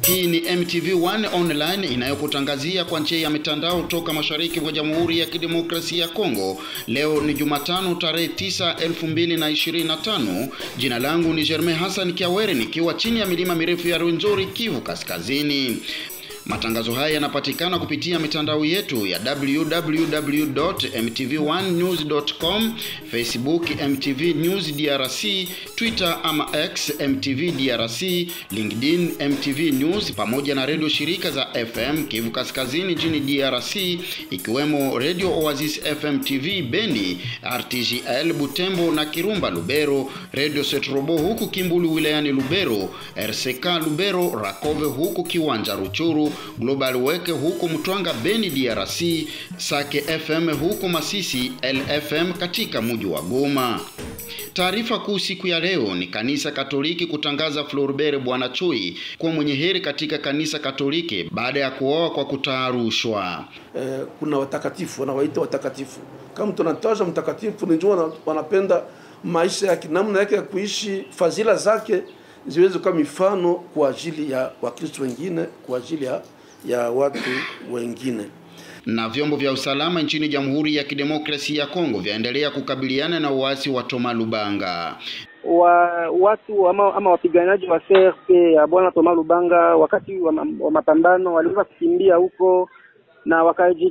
Hii ni MTV1 online inayokutangazia kwa njia ya mitandao toka mashariki mwa Jamhuri ya Kidemokrasia ya Kongo. Leo ni Jumatano tarehe 9, 2025. Jina langu ni Germain Hassan Kiawere nikiwa chini ya milima mirefu ya Rwenzori, Kivu Kaskazini. Matangazo haya yanapatikana kupitia mitandao yetu ya www.mtv1news.com, Facebook MTV News DRC, Twitter ama X MTV DRC, LinkedIn MTV News, pamoja na redio shirika za FM Kivu Kaskazini nchini DRC, ikiwemo Radio Oasis FM TV Beni, RTGL Butembo na Kirumba Lubero, Radio Setrobo huku Kimbulu wilayani Lubero, RCK Lubero, Rakove huku Kiwanja Ruchuru, Global Weke huko Mtwanga Beni DRC, Sake FM huko Masisi, LFM katika mji wa Goma. Taarifa kuu siku ya leo ni kanisa Katoliki kutangaza Floribert Bwanachui kuwa mwenye heri katika kanisa Katoliki baada ya kuoa kwa kutaarushwa. Kuna watakatifu, wanawaita watakatifu. Kama tunataja mtakatifu ni njoo wanapenda maisha yake, namna yake ya kuishi, fadhila zake ziweze kuwa mifano kwa ajili ya Wakristo wengine, kwa ajili ya watu wengine. Na vyombo vya usalama nchini Jamhuri ya Kidemokrasia ya Kongo vyaendelea kukabiliana na uasi wa Thomas Lubanga. Watu ama wapiganaji wa CRP ya bwana Thomas Lubanga wakati wa mapambano waliweza kukimbia huko na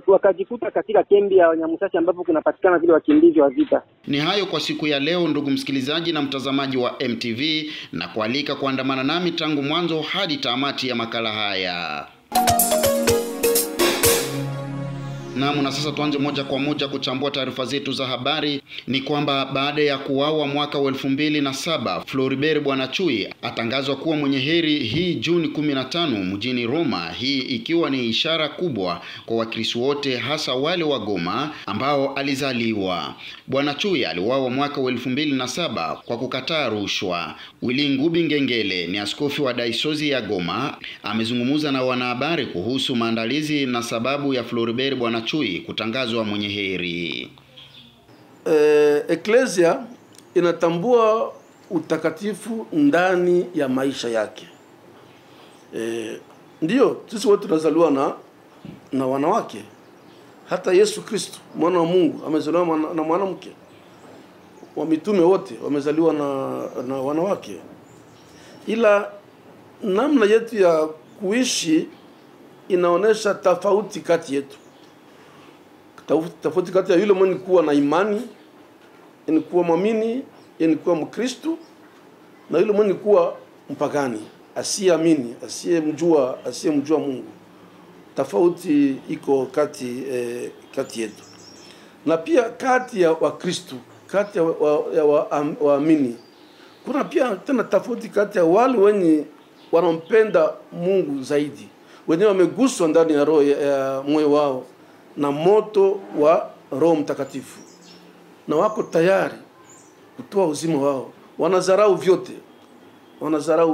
wakajikuta katika kambi ya Nyamusasi ambapo kunapatikana vile wakimbizi wa vita. Ni hayo kwa siku ya leo, ndugu msikilizaji na mtazamaji wa MTV, na kualika kuandamana nami tangu mwanzo hadi tamati ya makala haya. Na sasa tuanze moja kwa moja kuchambua taarifa zetu za habari. Ni kwamba baada ya kuuawa mwaka wa 2007, Floribert Bwanachui atangazwa kuwa mwenye heri hii Juni 15 mjini Roma, hii ikiwa ni ishara kubwa kwa Wakristo wote, hasa wale wa Goma ambao alizaliwa. Bwanachui aliuawa mwaka wa 2007 kwa kukataa rushwa. Willy Ngubi Ngengele ni askofu wa Dayosisi ya Goma, amezungumza na wanahabari kuhusu maandalizi na sababu ya Floribert Bwanachui kutangazwa mwenye heri. Eklesia inatambua utakatifu ndani ya maisha yake. Ndio sisi wote tunazaliwa na wanawake. Hata Yesu Kristo mwana wa Mungu amezaliwa na mwanamke. Wa mitume wote wamezaliwa na wanawake. Ila namna yetu ya kuishi inaonesha tofauti kati yetu. Tofauti kati ya yule mwenye kuwa na imani, ni kuwa muamini, ni kuwa Mkristo, na yule mwenye kuwa mpagani, asiyeamini, asiyemjua Mungu. Tofauti iko kati yetu. Na pia kati ya Wakristo, kati ya waamini. Kuna pia tena tofauti kati ya wale wenye wanampenda Mungu zaidi, wenye wameguswa ndani ya roho ya moyo wao na moto wa Roho Mtakatifu, na wako tayari kutoa uzima wao. Wanazarau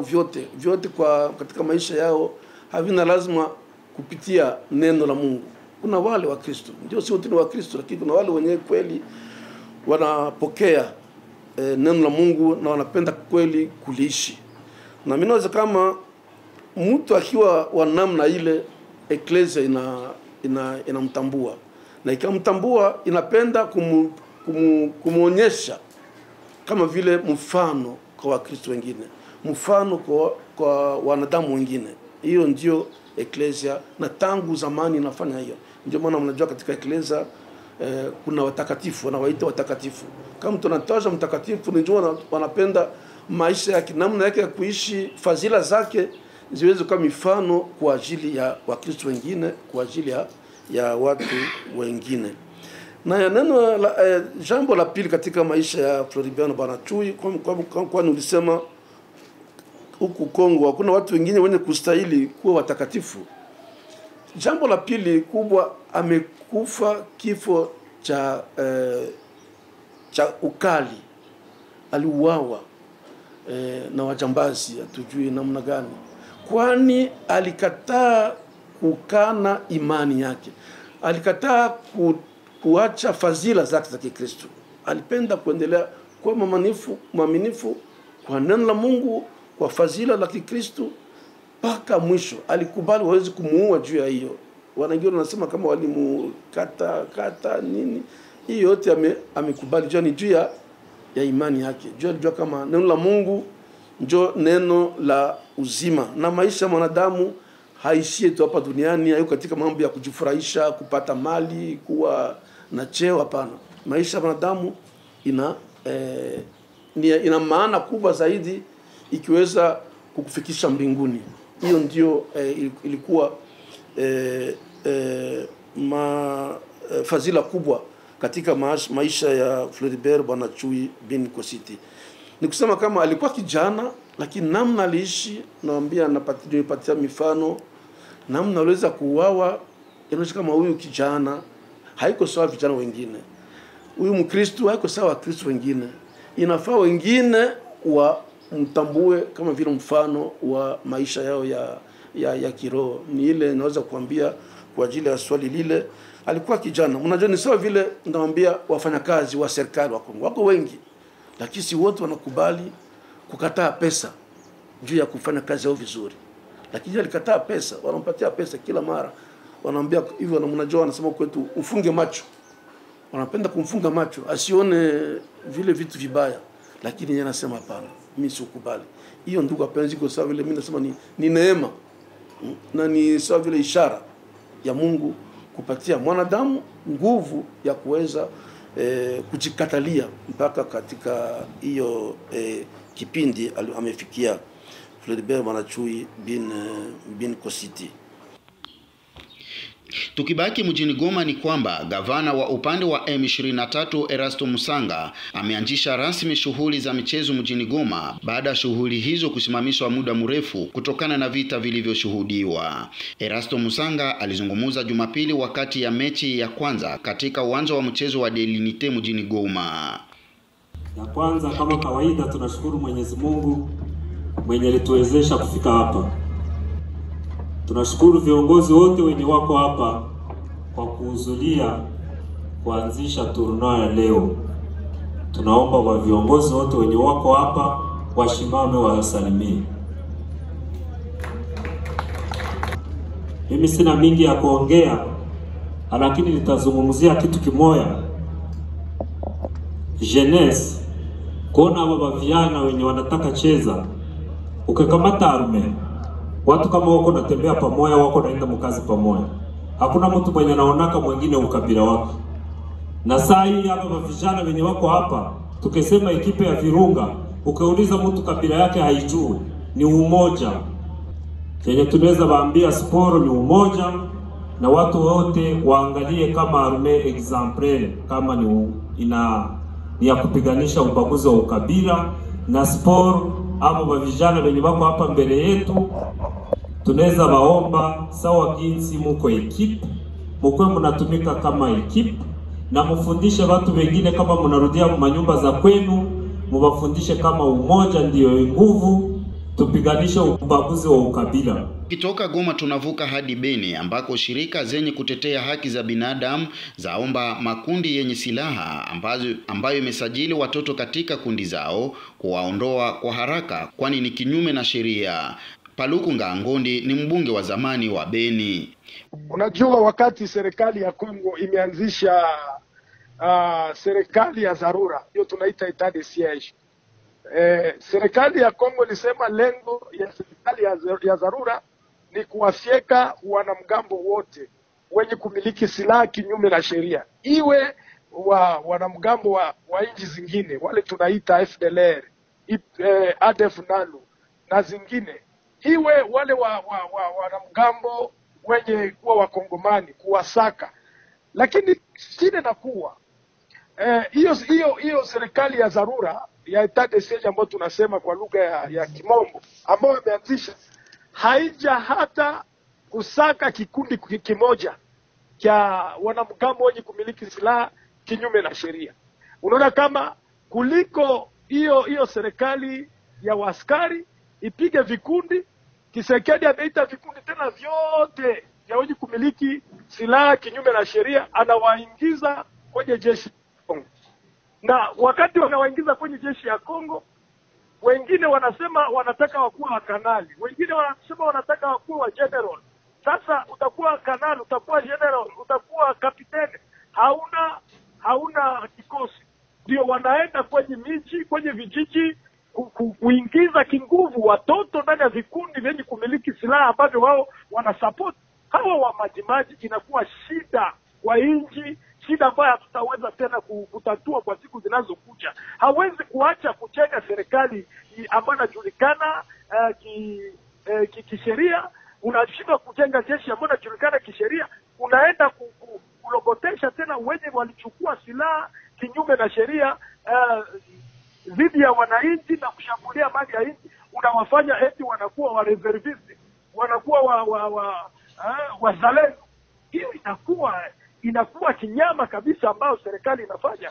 vyote kwa katika maisha yao, havina lazima kupitia neno la Mungu. Kuna wale wa Kristo, ndio sio wote ni wa Kristo, lakini kuna wale wenye kweli wanapokea neno la Mungu na wanapenda kweli kuliishi. Na mimi naweza kama mtu akiwa wa namna ile, eklesia inamtambua, na ikamtambua inapenda kumuonyesha kama vile mfano kwa Wakristo wengine, mfano kwa wanadamu wengine. Hiyo ndio eklesia, na tangu zamani inafanya hiyo. Ndio maana mnajua katika eklesia kuna watakatifu, wanawaita watakatifu. Kama tunataja mtakatifu ni njoo wanapenda maisha yake, namna yake ya kuishi, fadhila zake ziweze kuwa mifano kwa ajili ya Wakristo wengine, kwa ajili ya watu wengine. Na ya neno jambo la pili katika maisha ya Floribert Bwanachui, kwa nilisema huku Kongo hakuna watu wengine wenye kustahili kuwa watakatifu. Jambo la pili kubwa, amekufa kifo cha ukali. Aliuawa na wajambazi, hatujui namna gani, kwani alikataa kukana imani yake, alikataa kuacha fadhila zake za Kikristo. Alipenda kuendelea kuwa mwaminifu kwa neno la Mungu, kwa fadhila la Kikristo, mpaka mwisho. Alikubali waweze kumuua juu ya hiyo. Wanangine wanasema kama walimukata nini. Hiyo yote amekubali juu ya imani yake. Jua kama neno la Mungu ndio neno la uzima, na maisha ya mwanadamu haishie tu hapa duniani, hayo katika mambo ya kujifurahisha, kupata mali, kuwa na cheo. Hapana. Maisha ya mwanadamu ina maana kubwa zaidi, ikiweza kukufikisha mbinguni. Hiyo ndio ilikuwa fadhila kubwa katika maisha ya Floribert Bwana Chui bin Kositi. Ni kusema kama alikuwa kijana, lakini namna aliishi, naambia nipatia mifano namna aliweza kuuawa. Inaonyesha kama huyu kijana haiko sawa vijana wengine, huyu Mkristo haiko sawa Wakristo wengine. Inafaa wengine mtambue kama vile mfano wa maisha yao ya kiroho. Ni ile naweza kuambia kwa ajili ya swali lile. Alikuwa kijana. Unajua ni sawa vile naambia wafanyakazi wa serikali wako wengi, lakini si wote wanakubali kukataa pesa juu ya kufanya kazi yao vizuri. Lakini alikataa pesa, wanampatia pesa kila mara. Wanaambia hivyo, mnajua wanasema kwetu ufunge macho. Wanapenda kumfunga macho asione vile vitu vibaya, lakini yeye anasema hapana, mimi sikubali. Hiyo ndugu apenzi, kwa sababu vile mimi nasema ni neema na ni sawa vile ishara ya Mungu kupatia mwanadamu nguvu ya kuweza kujikatalia mpaka katika hiyo kipindi amefikia Floribert Bwana Chui bin Kositi. Tukibaki mjini Goma ni kwamba gavana wa upande wa M23 Erasto Musanga ameanzisha rasmi shughuli za michezo mjini Goma baada ya shughuli hizo kusimamishwa muda mrefu kutokana na vita vilivyoshuhudiwa. Erasto Musanga alizungumza Jumapili wakati ya mechi ya kwanza katika uwanja wa mchezo wa Delinite mjini Goma. Ya kwanza, kama kawaida, tunashukuru Mwenyezi Mungu mwenye alituwezesha kufika hapa. Tunashukuru viongozi wote wenye wako hapa kwa kuhudhuria kuanzisha tournoi ya leo. Tunaomba kwa viongozi wote wenye wako hapa washimame wasalimie. Mimi sina mingi ya kuongea, lakini nitazungumzia kitu kimoja. Jeunesse, kuona baba vijana wenye wanataka cheza, ukikamata arme, watu kama wako natembea pamoja, wako naenda mkazi pamoja. Hakuna mtu mwenye anaonaka mwingine ukabila wake. Na saa hii hapa vijana wenye wako hapa, tukisema ekipe ya Virunga, ukauliza mtu kabila yake haijui, ni umoja. Yenye tunaweza waambia sport ni umoja, na watu wote waangalie kama arme exemplaire, kama ni ya kupiganisha ubaguzi wa ukabila. Na sport abo vijana wenye wako hapa mbele yetu, tunaweza waomba sawa jinsi mko ekipe, mkwe mnatumika kama ekipe, na mfundishe watu wengine kama mnarudia manyumba za kwenu, mwafundishe kama umoja ndio nguvu, tupiganishe ubaguzi wa ukabila. Kitoka Goma tunavuka hadi Beni ambako shirika zenye kutetea haki za binadamu zaomba makundi yenye silaha ambayo imesajili watoto katika kundi zao kuwaondoa kwa haraka, kwani ni kinyume na sheria. Paluku Ngangondi ni mbunge wa zamani wa Beni. Unajua, wakati serikali ya Kongo imeanzisha serikali ya dharura, hiyo tunaita etat de siege. Serikali ya Kongo ilisema lengo ya serikali ya dharura ni kuwafyeka wanamgambo wote wenye kumiliki silaha kinyume na sheria, iwe wanamgambo wa nchi zingine, wale tunaita FDLR, ADF NALU na zingine, iwe wale wanamgambo wenye kuwa wakongomani, kuwasaka. Lakini shida na kuwa hiyo serikali ya dharura ya etat de siege ambayo tunasema kwa lugha ya Kimombo, ambayo imeanzisha, haija hata kusaka kikundi kimoja cha wanamgambo wenye kumiliki silaha kinyume na sheria. Unaona kama kuliko hiyo serikali ya waskari ipige vikundi, Kisekedi ameita vikundi tena vyote vya wenye kumiliki silaha kinyume na sheria, anawaingiza kwenye jeshi ya Kongo. Na wakati wanawaingiza kwenye jeshi ya Kongo, wengine wanasema wanataka wakuwa wa kanali, wengine wanasema wanataka wakuwa wa general. Sasa utakuwa kanali, utakuwa general, utakuwa kapiteni, hauna kikosi. Ndio wanaenda kwenye miji, kwenye vijiji kuingiza kinguvu watoto ndani ya vikundi vyenye kumiliki silaha ambavyo wao wanasupport. Hawa wa majimaji inakuwa shida kwa nchi, shida ambayo hatutaweza tena kutatua kwa siku zinazokuja. Hawezi kuacha kujenga serikali ambayo inajulikana kisheria. Unashindwa kujenga jeshi ambayo inajulikana kisheria, unaenda kulogotesha tena wenye walichukua silaha kinyume na sheria dhidi ya wananchi na kushambulia mali ya nchi. Unawafanya eti wanakuwa wa reservist, wanakuwa wazalendo. Hiyo inakuwa kinyama kabisa ambao serikali inafanya.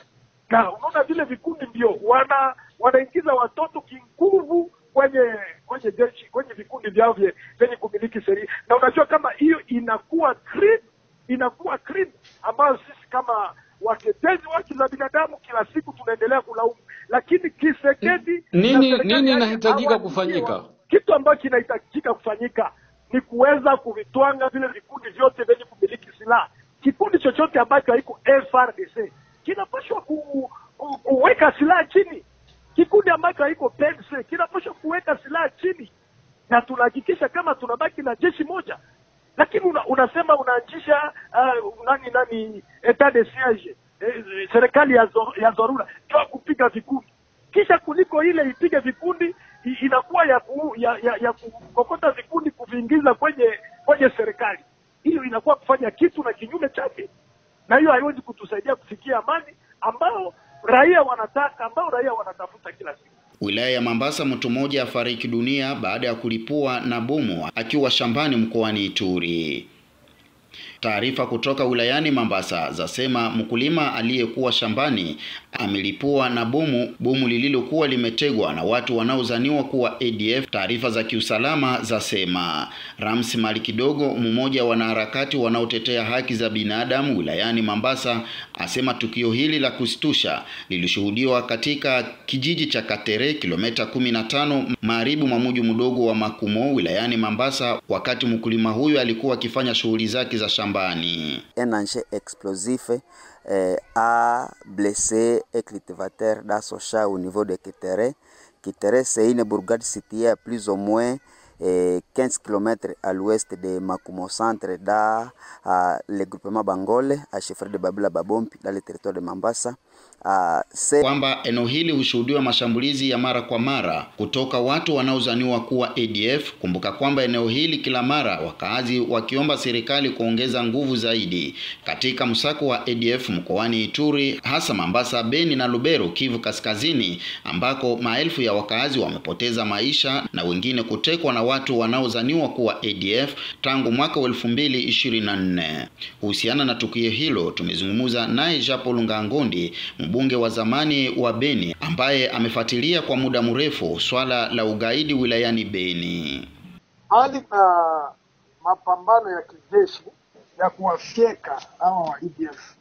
Na unaona vile vikundi ndio wanaingiza watoto kinguvu kwenye jeshi, kwenye vikundi vyao vyenye kumiliki sheria. Na unajua kama hiyo inakuwa crime ambayo sisi kama watetezi wa haki za binadamu kila siku tunaendelea kulaumu. Lakini Kisekedi nini inahitajika kufanyika? Kitu ambacho kinahitajika kufanyika ni kuweza kuvitwanga vile vikundi vyote vyenye kumiliki silaha. Kikundi chochote ambacho haiko FARDC kinapaswa kuweka silaha chini. Kikundi ambacho haiko PNC kinapaswa kuweka silaha chini, na tunahakikisha kama tunabaki na jeshi moja. Lakini unasema unaanzisha etat de siege, serikali ya dharura kwa kupiga vikundi, kisha kuliko ile ipige vikundi inakuwa ya kukokota vikundi kuviingiza kwenye serikali. Hiyo inakuwa kufanya kitu na kinyume chake, na hiyo haiwezi kutusaidia kufikia amani ambao raia wanataka, ambao raia wanatafuta kila siku. Wilaya ya Mambasa, mtu mmoja afariki dunia baada ya kulipua na bomu akiwa shambani mkoani Ituri. Taarifa kutoka wilayani Mambasa zasema mkulima aliyekuwa shambani amelipua na bomu lililokuwa limetegwa na watu wanaozaniwa kuwa ADF. Taarifa za kiusalama zasema. Ramsi Mali Kidogo, mmoja wa wanaharakati wanaotetea haki za binadamu wilayani Mambasa, asema tukio hili la kustusha lilishuhudiwa katika kijiji cha Katere, kilomita 15 magharibi mwa mji mdogo wa Makumo wilayani Mambasa, wakati mkulima huyu alikuwa akifanya shughuli zake za shambani. Un engin explosif a blessé un cultivateur dans son champ au niveau de Kitere. Kitere, c'est une bourgade située à plus ou moins 15 km à l'ouest de Makumo Centre, dans le groupement Bangole, à chefferie de Babila Babompi, dans le territoire de Mambasa. Kwamba eneo hili hushuhudiwa mashambulizi ya mara kwa mara kutoka watu wanaozaniwa kuwa ADF. Kumbuka kwamba eneo hili kila mara wakazi wakiomba serikali kuongeza nguvu zaidi katika msako wa ADF mkoani Ituri, hasa Mambasa, Beni na Lubero, Kivu Kaskazini, ambako maelfu ya wakazi wamepoteza maisha na wengine kutekwa na watu wanaozaniwa kuwa ADF tangu mwaka 2024. Kuhusiana na tukio hilo tumezungumza naye Japo Lungangondi, mbunge wa zamani wa Beni, ambaye amefuatilia kwa muda mrefu swala la ugaidi wilayani Beni. Hali na mapambano ya kijeshi ya kuwafyeka hawa wa ADF,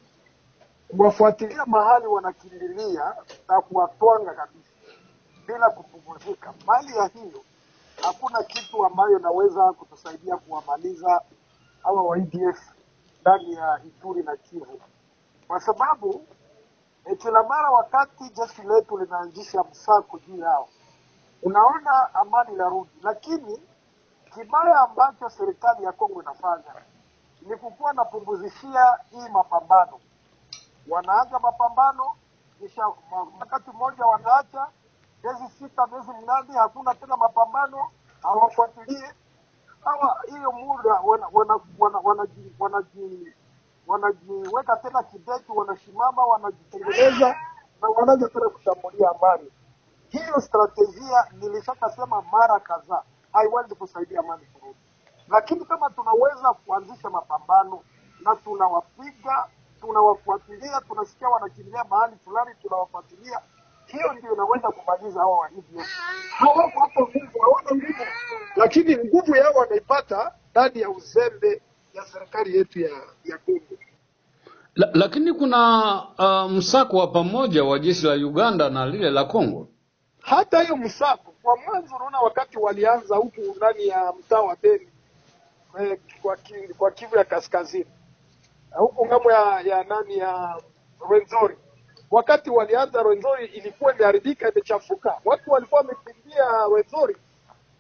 kuwafuatilia mahali wanakimbilia na kuwatwanga kabisa bila kupumzika. Mali ya hiyo hakuna kitu ambayo naweza kutusaidia kuwamaliza hawa wa ADF ndani ya Ituri na Kivu, kwa sababu kila mara wakati jeshi letu linaanzisha msako juu yao, unaona amani inarudi. Lakini kibaya ambacho serikali ya Kongo inafanya ni kukuwa na pumbuzishia hii mapambano. Wanaanza mapambano, kisha wakati mmoja wanaacha, miezi 6 miezi 8 hakuna tena mapambano, hawafuatilie hawa hiyo muda wanajiweka tena kidete, wanashimama, wanajitengeneza na wanaanza tena kushambulia amani. Hiyo strategia nilishakasema mara kadhaa haiwezi kusaidia amani kurudi. Lakini kama tunaweza kuanzisha mapambano na tunawapiga, tunawafuatilia, tunasikia wanakimbia mahali fulani, tunawafuatilia, hiyo ndio inaweza kumaliza hao wa hivyo. Hawako hapo nguvu, hawana nguvu, lakini nguvu yao wanaipata ndani ya uzembe ya serikali yetu ya Kongo. Lakini kuna msako wa pamoja wa jeshi la Uganda na lile la Kongo. hata hiyo msako kwa mwanzo, unaona wakati walianza huku ndani ya mtaa wa Beni kwa Kivu ya Kaskazini, huku ngambo ya nani ya Rwenzori, wakati walianza Rwenzori ilikuwa imeharibika, imechafuka, watu walikuwa wamekimbia Rwenzori,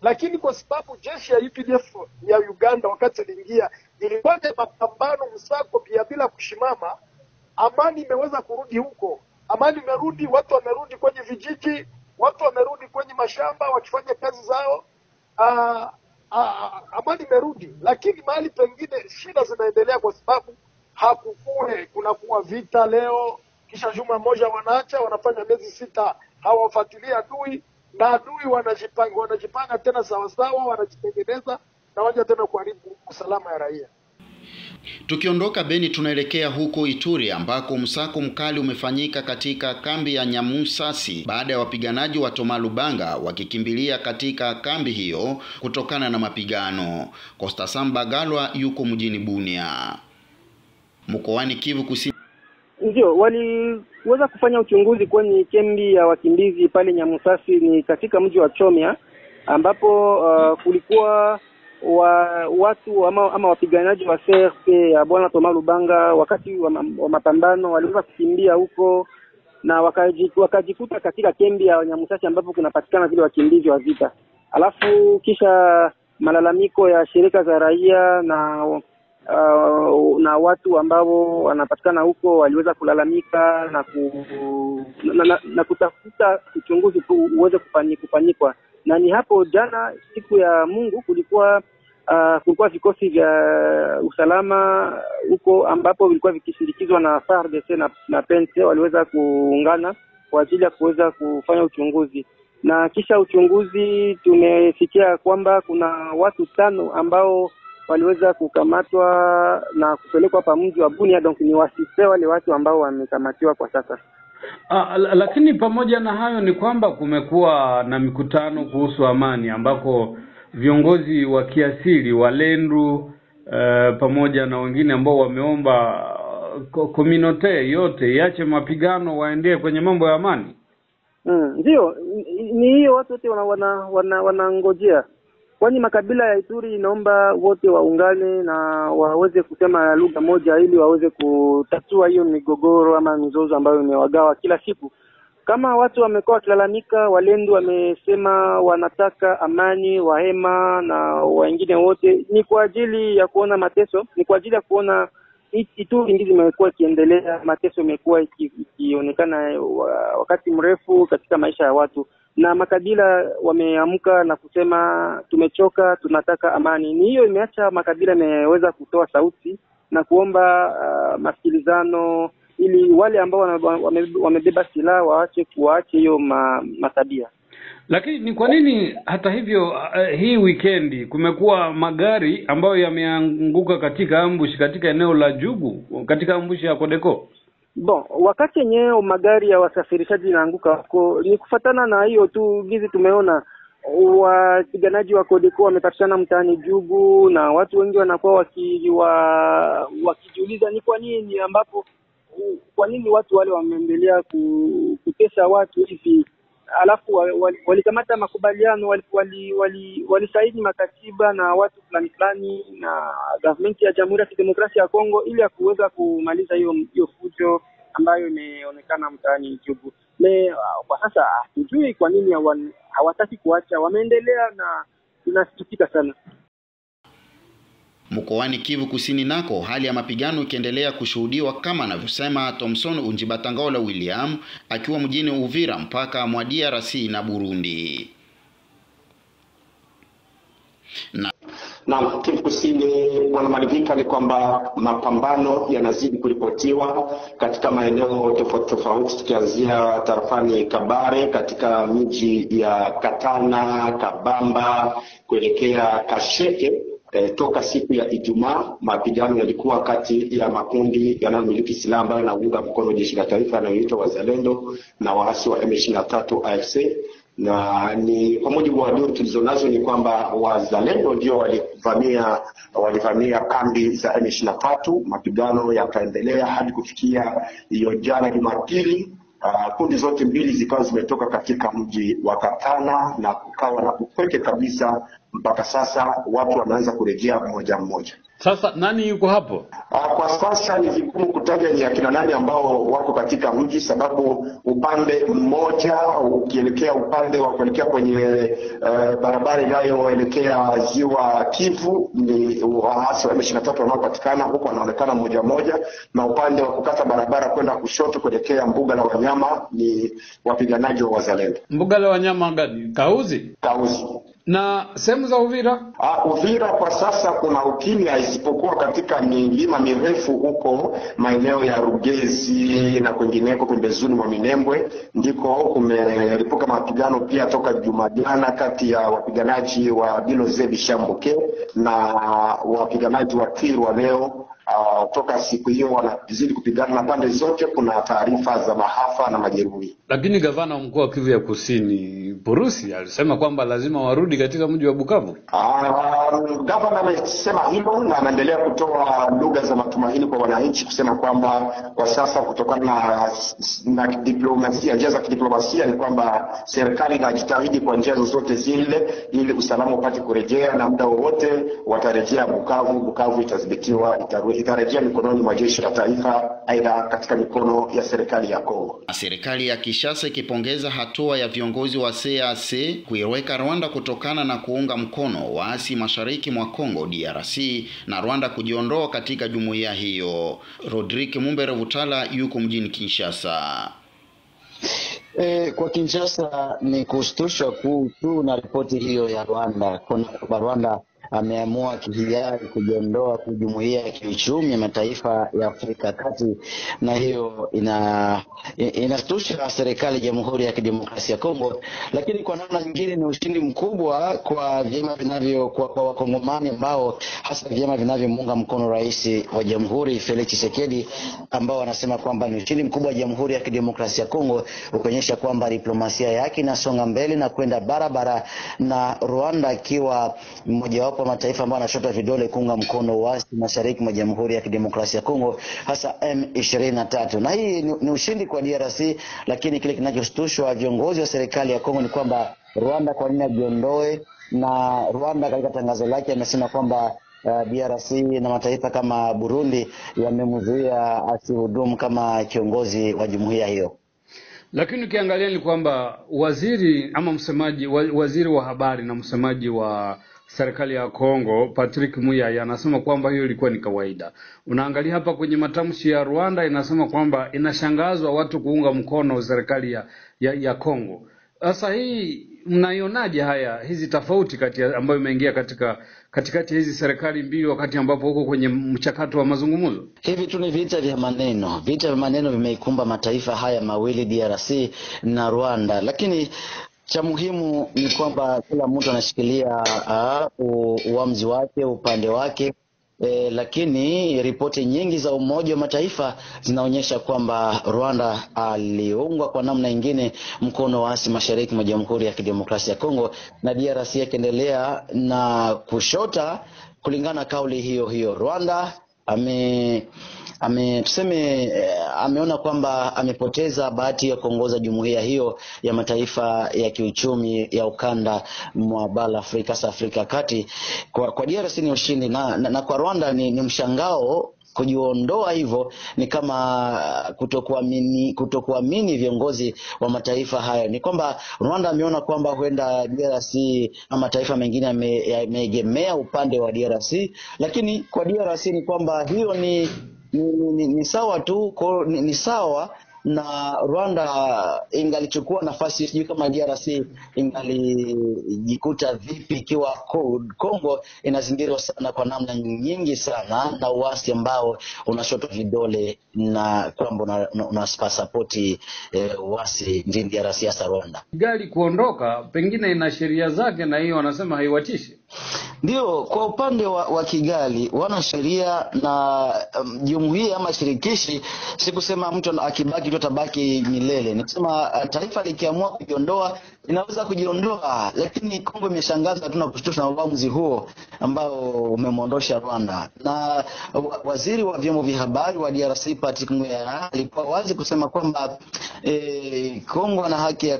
lakini kwa sababu jeshi ya UPDF ya Uganda wakati iliingia ilifanya mapambano msako bila kushimama, amani imeweza kurudi huko. Amani imerudi, watu wamerudi kwenye vijiji, watu wamerudi kwenye mashamba wakifanya kazi zao. Amani imerudi, lakini mahali pengine shida zinaendelea kwa sababu kunakuwa vita leo, kisha juma moja wanaacha, wanafanya miezi 6 hawafuatilia adui, na adui wanajipanga tena sawasawa, wanajitengeneza na waje tena kuharibu usalama ya raia. Tukiondoka Beni tunaelekea huko Ituri ambako msako mkali umefanyika katika kambi ya Nyamusasi baada ya wapiganaji wa Thomas Lubanga wakikimbilia katika kambi hiyo kutokana na mapigano. Costa Sambagalwa yuko mjini Bunia, mkoani Kivu Kusini. Ndio waliweza kufanya uchunguzi kwenye kambi ya wakimbizi pale Nyamusasi, ni katika mji wa Chomia, ambapo kulikuwa watu ama wapiganaji wa CRP ya bwana Thomas Lubanga wakati wa mapambano waliweza kukimbia huko na wakajikuta katika kambi ya Nyamusasi ambapo kunapatikana vile wakimbizi wa vita. Alafu kisha malalamiko ya shirika za raia na watu ambao wanapatikana huko waliweza kulalamika na kutafuta uchunguzi uweze kufanyikwa. Na ni hapo jana siku ya Mungu kulikuwa vikosi vya usalama huko ambapo vilikuwa vikisindikizwa na FARDC na PNC waliweza kuungana kwa ajili ya kuweza kufanya uchunguzi. Na kisha uchunguzi tumefikia kwamba kuna watu 5 ambao waliweza kukamatwa na kupelekwa pa mji wa Bunia, donc ni wasise wale watu ambao wamekamatiwa kwa sasa. Lakini pamoja na hayo ni kwamba kumekuwa na mikutano kuhusu amani ambako viongozi wa kiasili Walendu pamoja na wengine ambao wameomba community yote iache mapigano waendee kwenye mambo ya amani. Ndio, ni hiyo watu wote wanangojea. Kwani makabila ya Ituri inaomba wote waungane na waweze kusema lugha moja ili waweze kutatua hiyo migogoro ama mizozo ambayo imewagawa kila siku. Kama watu wamekuwa wakilalamika, Walendu wamesema wanataka amani, Wahema na wengine wote, ni kwa ajili ya kuona mateso, ni kwa ajili ya kuona Ituri ndizo imekuwa ikiendelea, mateso imekuwa ikionekana wakati mrefu katika maisha ya watu. Na makabila wameamka na kusema tumechoka, tunataka amani. Ni hiyo imeacha makabila imeweza kutoa sauti na kuomba masikilizano ili wale ambao wamebeba silaha waache hiyo matabia. Lakini ni kwa nini hata hivyo hii weekend kumekuwa magari ambayo yameanguka katika ambush katika eneo la Jugu, katika ambush ya Kodeko? Wakati yenyewe magari ya wasafirishaji yanaanguka huko ni kufatana na hiyo tu gizi tumeona wapiganaji wa Kodeko wamepatikana mtaani Jugu, na watu wengi wanakuwa wakijiuliza ni kwa nini watu wale wameendelea kutesa watu hivi. Alafu walikamata makubaliano, walisaini makatiba na watu fulani na government ya Jamhuri ya Kidemokrasia ya Kongo ili ya kuweza kumaliza hiyo fujo ambayo imeonekana mtaani Jugu. Kwa sasa hatujui kwa nini hawataki kuacha, wameendelea na tunasikitika sana. Mkoani Kivu Kusini nako hali ya mapigano ikiendelea kushuhudiwa kama anavyosema Thomson Unjibatangola William akiwa mjini Uvira mpaka mwa DRC na Burundi. Na Kivu Kusini wanamalivika ni kwamba mapambano yanazidi kuripotiwa katika maeneo tofauti tukianzia tarafani Kabare katika miji ya Katana, Kabamba kuelekea Kasheke. Toka siku ya Ijumaa mapigano yalikuwa kati ya makundi yanayomiliki silaha ambayo yanaunga mkono jeshi la taifa yanayoitwa Wazalendo na waasi wa M23 AFC. Na ni kwa mujibu wa duru tulizonazo ni kwamba Wazalendo ndio walivamia kambi za M23. Mapigano yakaendelea hadi kufikia hiyo jana Jumapili kundi zote mbili zikawa zimetoka katika mji wa Katana na kukawa na upweke kabisa. Mpaka sasa watu wanaanza kurejea mmoja mmoja. Sasa nani yuko hapo? Kwa sasa ni vigumu kutaja ni akina nani ambao wako katika mji, sababu upande mmoja ukielekea upande wa kuelekea kwenye barabara inayoelekea ziwa Kivu ni waasi wa M23 wanaopatikana huko, wanaonekana mmoja mmoja, na upande wa kukata barabara kwenda kushoto kuelekea mbuga la wanyama ni wapiganaji wa Wazalendo. Mbuga la wanyama gani? Kauzi. Na sehemu za Uvira? Uvira kwa sasa kuna ukimya, isipokuwa katika milima mirefu huko maeneo ya Rugezi na kwingineko pembezoni mwa Minembwe ndiko kumeripuka mapigano pia toka Jumajana kati ya wapiganaji wa Biloze Bishambuke na wapiganaji wa Kirwa leo. Toka siku hiyo wanazidi kupigana na pande zote kuna taarifa za maafa na majeruhi. Lakini gavana wa mkoa wa Kivu ya Kusini Purusi alisema kwamba lazima warudi katika mji wa Bukavu. Gavana amesema hilo na anaendelea kutoa lugha za matumaini kwa wananchi, kusema kwamba kwa sasa kutokana na diplomasia, njia za kidiplomasia, ni kwamba serikali inajitahidi kwa njia zote zile ili usalama upate kurejea, na muda wowote watarejea Bukavu. Bukavu itadhibitiwa, itarejea mikononi mwa jeshi la taifa, aidha katika mikono ya serikali ya Kongo. Serikali ya Kinshasa ikipongeza hatua ya viongozi wa CAC kuiweka Rwanda kutokana na kuunga mkono waasi mashariki mwa Kongo DRC na Rwanda kujiondoa katika jumuiya hiyo. Rodrigue Mumbere Vutala yuko mjini Kinshasa. Kwa Kinshasa ni kushtushwa tu na ripoti hiyo ya Rwanda. Kwa Rwanda ameamua kihiari kujiondoa kwa jumuiya ya kiuchumi ya mataifa ya Afrika Kati, na hiyo inashtusha serikali ya Jamhuri ya Kidemokrasia ya Kongo. Lakini kwa namna nyingine ni ushindi mkubwa kwa vyama kwa wakongomani ambao hasa vyama vinavyomuunga mkono rais wa Jamhuri Felix Tshisekedi, ambao wanasema kwamba ni ushindi mkubwa wa Jamhuri ya Kidemokrasia ya Kongo, ukionyesha kwamba diplomasia yake inasonga mbele na kwenda barabara, na Rwanda ikiwa mmoja wapo mataifa ambayo yanashota vidole kuunga mkono waasi mashariki mwa Jamhuri ya Kidemokrasia ya Kongo, hasa M23. Na hii ni ushindi kwa DRC, lakini kile kinachoshtushwa viongozi wa serikali ya Kongo ni kwamba Rwanda kwa nini ajiondoe, na Rwanda katika tangazo lake amesema kwamba DRC na mataifa kama Burundi yamemzuia asihudumu kama kiongozi wa jumuiya hiyo. Lakini ukiangalia ni kwamba waziri ama msemaji waziri wa habari na msemaji wa serikali ya Kongo Patrick Muyaya anasema kwamba hiyo ilikuwa ni kawaida. Unaangalia hapa kwenye matamshi ya Rwanda inasema kwamba inashangazwa watu kuunga mkono serikali ya Kongo. Sasa hii mnaionaje hizi tofauti kati ambayo imeingia katikati hizi serikali mbili wakati ambapo huko kwenye mchakato wa mazungumzo? Hivi tu ni vita vya maneno. Vita vya maneno vimeikumba mataifa haya mawili, DRC na Rwanda. Lakini cha muhimu ni kwamba kila mtu anashikilia uamuzi wake, upande wake. Lakini ripoti nyingi za Umoja wa Mataifa zinaonyesha kwamba Rwanda aliungwa kwa namna nyingine mkono waasi mashariki mwa Jamhuri ya Kidemokrasia ya Kongo, na DRC yakiendelea na kushota kulingana kauli hiyo. Rwanda ameona kwamba amepoteza bahati ya kuongoza jumuiya hiyo ya mataifa ya kiuchumi ya ukanda mwa bara Afrika Kati. Kwa DRC ni ushindi, na kwa Rwanda ni mshangao. Kujiondoa hivyo ni kama kutokuamini viongozi wa mataifa hayo. Ni kwamba Rwanda ameona kwamba huenda DRC na mataifa mengine yameegemea upande wa DRC, lakini kwa DRC ni kwamba hiyo ni sawa tu, ni sawa na Rwanda ingalichukua nafasi, sijui kama DRC ingalijikuta vipi ikiwa Kongo inazingirwa sana kwa namna nyingi sana na uasi ambao unashotwa vidole na kwamba una pasipoti uasi nchini DRC hasa Rwanda. Kigali kuondoka pengine ina sheria zake, na hiyo wanasema haiwatishi. Ndio, kwa upande wa Kigali wana sheria na jumuiya ama shirikishi, sikusema mtu akibaki tu tabaki milele. Nikisema taifa likiamua kujiondoa inaweza kujiondoa, lakini Kongo imeshangaza tu na kushtusha na uamuzi huo ambao umemwondosha Rwanda. Na waziri wa vyombo vya habari wa DRC Patrick Muyaya alikuwa wazi kusema kwamba Kongo ana haki ya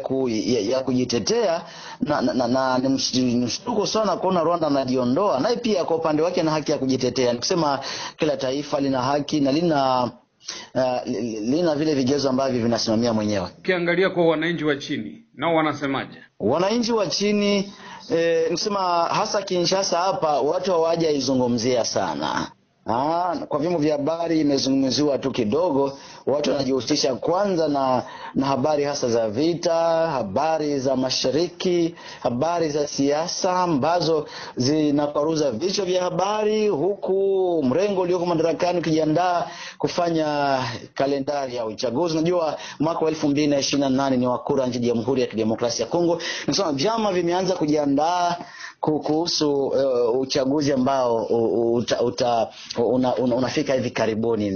kujitetea, na ni mshtuko sana kuona Rwanda anajiondoa. Naye pia kwa upande wake ana haki ya kujitetea. Nikusema kila taifa lina haki na lina vile vigezo ambavyo vinasimamia mwenyewe. Ukiangalia kwa wananchi wa chini, nao wanasemaje? Wananchi wa chini nikusema hasa Kinshasa hapa watu hawaja izungumzia sana. Kwa vyombo vya habari imezungumziwa tu kidogo. Watu wanajihusisha kwanza na habari hasa za vita, habari za mashariki, habari za siasa ambazo zinakwaruza vichwa vya habari, huku mrengo ulioko madarakani ukijiandaa kufanya kalendari ya uchaguzi. Unajua mwaka wa 2028 ni wa kura nchini Jamhuri ya Kidemokrasia ya Kongo. Nasema vyama vimeanza kujiandaa kuhusu uchaguzi ambao unafika hivi karibuni.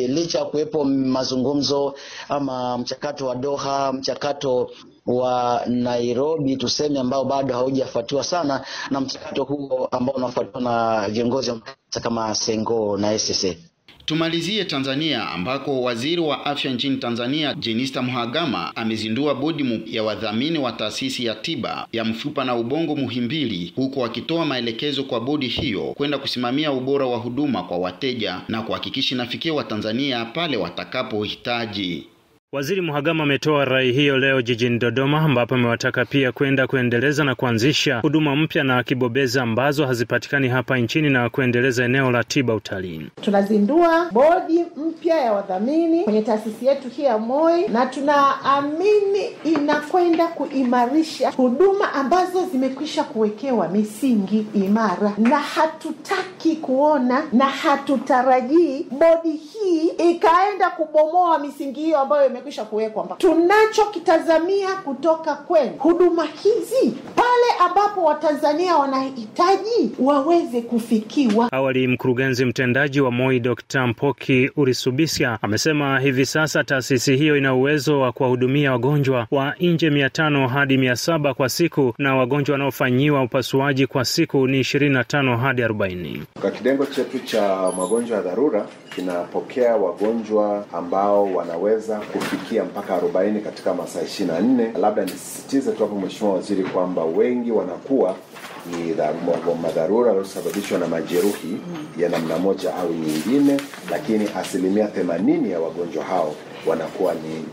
Licha kuwepo mazungumzo ama mchakato wa Doha, mchakato wa Nairobi tuseme ambao bado haujafuatiwa sana, na mchakato huo ambao unafuatiwa na viongozi kama Sengo na SSA. Tumalizie Tanzania ambako waziri wa afya nchini Tanzania Jenista Mhagama amezindua bodi ya wadhamini wa taasisi ya tiba ya mfupa na ubongo Muhimbili, huko akitoa maelekezo kwa bodi hiyo kwenda kusimamia ubora wa huduma kwa wateja na kuhakikisha inafikia Watanzania pale watakapohitaji. Waziri Mhagama ametoa rai hiyo leo jijini Dodoma, ambapo amewataka pia kuendeleza na kuanzisha huduma mpya na kibobeza ambazo hazipatikani hapa nchini na kuendeleza eneo la tiba utalii. Tunazindua bodi mpya ya wadhamini kwenye taasisi yetu hii ya MOI, na tunaamini inakwenda kuimarisha huduma ambazo zimekwisha kuwekewa misingi imara, na hatutaki kuona na hatutarajii bodi hii ikaenda kubomoa misingi hiyo ambayo imekwisha kuwekwa. Tunachokitazamia kutoka kwenu, huduma hizi pale ambapo Watanzania wanahitaji waweze kufikiwa. Awali mkurugenzi mtendaji wa MOI Dr. Mpoki Urisubisya amesema hivi sasa taasisi hiyo ina uwezo wa kuwahudumia wagonjwa wa nje 500 hadi 700 kwa siku, na wagonjwa wanaofanyiwa upasuaji kwa siku ni 25 hadi 40. Kwa kitengo chetu cha magonjwa ya dharura kinapokea wagonjwa ambao wanaweza kufikia mpaka 40 katika masaa 24. Labda nisisitize tu hapo Mheshimiwa Waziri kwamba wengi wanakuwa ni madharura yanayosababishwa na majeruhi ya namna moja au nyingine, lakini 80% ya wagonjwa hao wanakuwa ni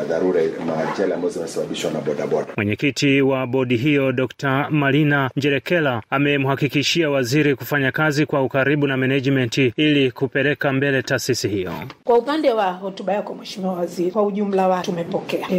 dharura majela ambazo zinasababishwa na bodaboda. Mwenyekiti wa bodi hiyo Dr. Marina Njerekela amemhakikishia waziri kufanya kazi kwa ukaribu na management ili kupeleka mbele taasisi hiyo. Kwa upande wa hotuba yako Mheshimiwa Waziri, kwa ujumla wa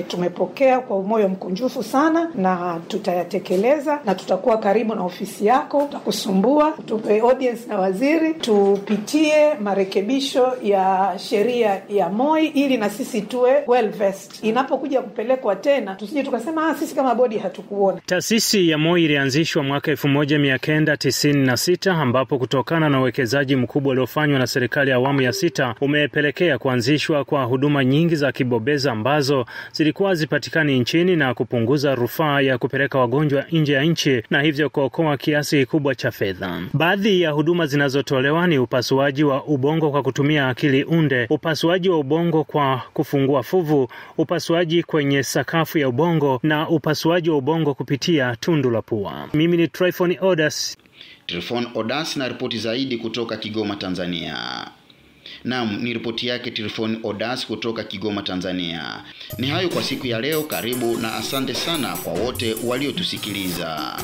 tumepokea kwa moyo mkunjufu sana, na tutayatekeleza, na tutakuwa karibu na ofisi yako, tutakusumbua, tupe audience na waziri, tupitie marekebisho ya sheria ya MOI ili na sisi tuwe well versed. Inapokuja kupelekwa tena tusije tukasema sisi kama bodi hatukuona. Taasisi ya MOI ilianzishwa mwaka 1996 ambapo kutokana na uwekezaji mkubwa uliofanywa na serikali ya awamu ya 6 umepelekea kuanzishwa kwa huduma nyingi za kibobeza ambazo zilikuwa zipatikani nchini na kupunguza rufaa ya kupeleka wagonjwa nje ya nchi, na hivyo kuokoa kiasi kikubwa cha fedha. Baadhi ya huduma zinazotolewa ni upasuaji wa ubongo kwa kutumia akili unde, upasuaji wa ubongo kwa kufungua fuvu, upasuaji kwenye sakafu ya ubongo na upasuaji wa ubongo kupitia tundu la pua. Mimi ni Tryphon Odas na ripoti zaidi kutoka Kigoma, Tanzania. Naam, ni ripoti yake Tryphon Odas kutoka Kigoma, Tanzania. Ni hayo kwa siku ya leo. Karibu na asante sana kwa wote waliotusikiliza.